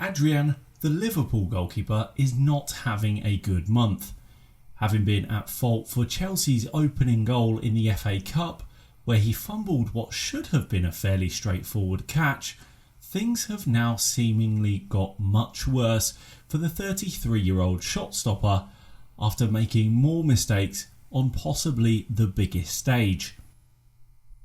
Adrian, the Liverpool goalkeeper, is not having a good month. Having been at fault for Chelsea's opening goal in the FA Cup, where he fumbled what should have been a fairly straightforward catch, things have now seemingly got much worse for the 33-year-old shot stopper after making more mistakes on possibly the biggest stage.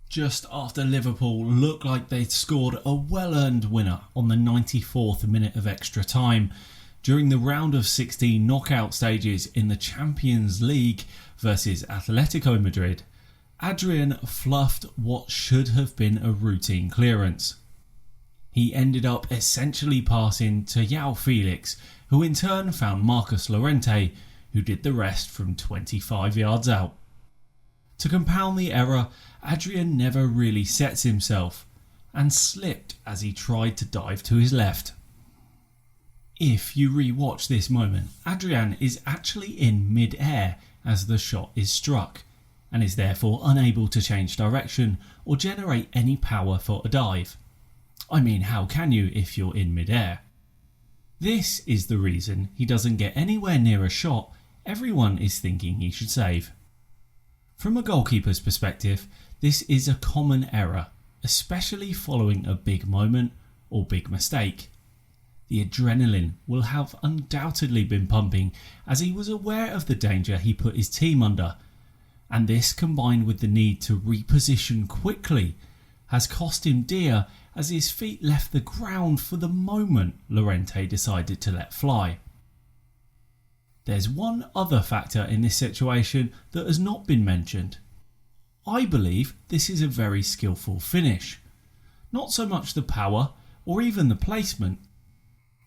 Just after Liverpool looked like they'd scored a well-earned winner on the 94th minute of extra time during the round of 16 knockout stages in the Champions League versus Atletico Madrid, Adrian fluffed what should have been a routine clearance. He ended up essentially passing to João Felix, who in turn found Marcus Llorente, who did the rest from 25 yards out. To compound the error, Adrian never really sets himself and slipped as he tried to dive to his left. If you re-watch this moment, Adrian is actually in mid-air as the shot is struck and is therefore unable to change direction or generate any power for a dive. I mean, how can you if you're in mid-air? This is the reason he doesn't get anywhere near a shot everyone is thinking he should save. From a goalkeeper's perspective, this is a common error, especially following a big moment or big mistake. The adrenaline will have undoubtedly been pumping as he was aware of the danger he put his team under, and this combined with the need to reposition quickly has cost him dear as his feet left the ground for the moment Llorente decided to let fly. There's one other factor in this situation that has not been mentioned. I believe this is a very skillful finish. Not so much the power or even the placement,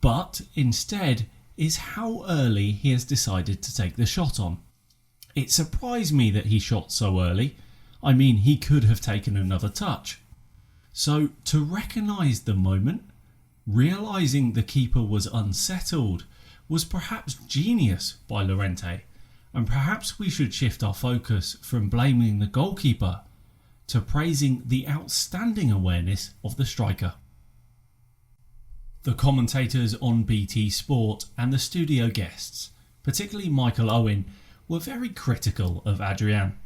but instead is how early he has decided to take the shot on. It surprised me that he shot so early. I mean, he could have taken another touch. So to recognise the moment, realising the keeper was unsettled, was perhaps genius by Llorente, and perhaps we should shift our focus from blaming the goalkeeper to praising the outstanding awareness of the striker. The commentators on BT Sport and the studio guests, particularly Michael Owen, were very critical of Adrian.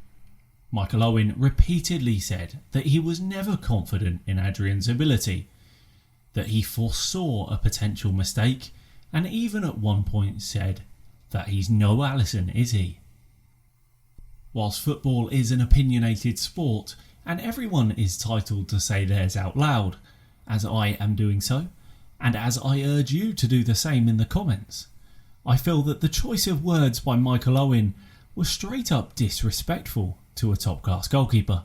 Michael Owen repeatedly said that he was never confident in Adrian's ability, that he foresaw a potential mistake, and even at one point said that he's no Alisson, is he? Whilst football is an opinionated sport and everyone is titled to say theirs out loud, as I am doing so, and as I urge you to do the same in the comments, I feel that the choice of words by Michael Owen was straight up disrespectful to a top class goalkeeper.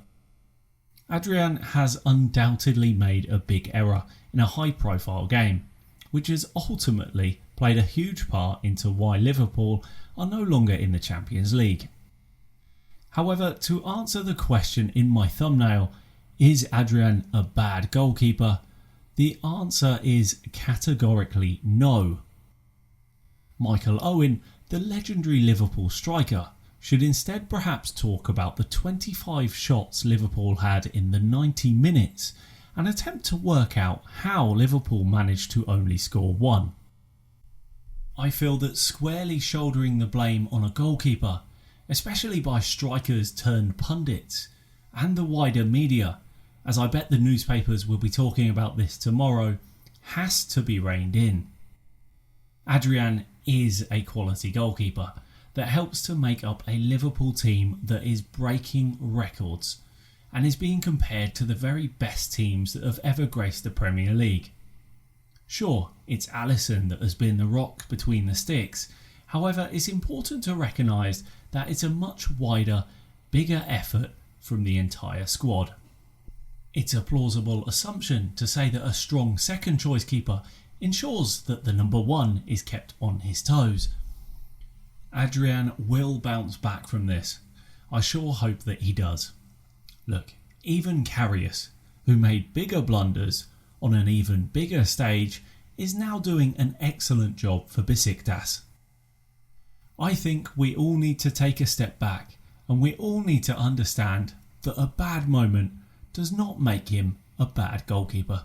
Adrian has undoubtedly made a big error in a high profile game, which has ultimately played a huge part into why Liverpool are no longer in the Champions League. However, to answer the question in my thumbnail, is Adrian a bad goalkeeper? The answer is categorically no. Michael Owen, the legendary Liverpool striker, should instead perhaps talk about the 25 shots Liverpool had in the 90 minutes and attempt to work out how Liverpool managed to only score one. I feel that squarely shouldering the blame on a goalkeeper, especially by strikers turned pundits and the wider media, as I bet the newspapers will be talking about this tomorrow, has to be reined in. Adrian is a quality goalkeeper that helps to make up a Liverpool team that is breaking records and is being compared to the very best teams that have ever graced the Premier League. Sure, it's Alisson that has been the rock between the sticks, however it's important to recognise that it's a much wider, bigger effort from the entire squad. It's a plausible assumption to say that a strong second choice keeper ensures that the number one is kept on his toes. Adrian will bounce back from this. I sure hope that he does. Look, even Karius, who made bigger blunders on an even bigger stage, is now doing an excellent job for Besiktas. I think we all need to take a step back and we all need to understand that a bad moment does not make him a bad goalkeeper.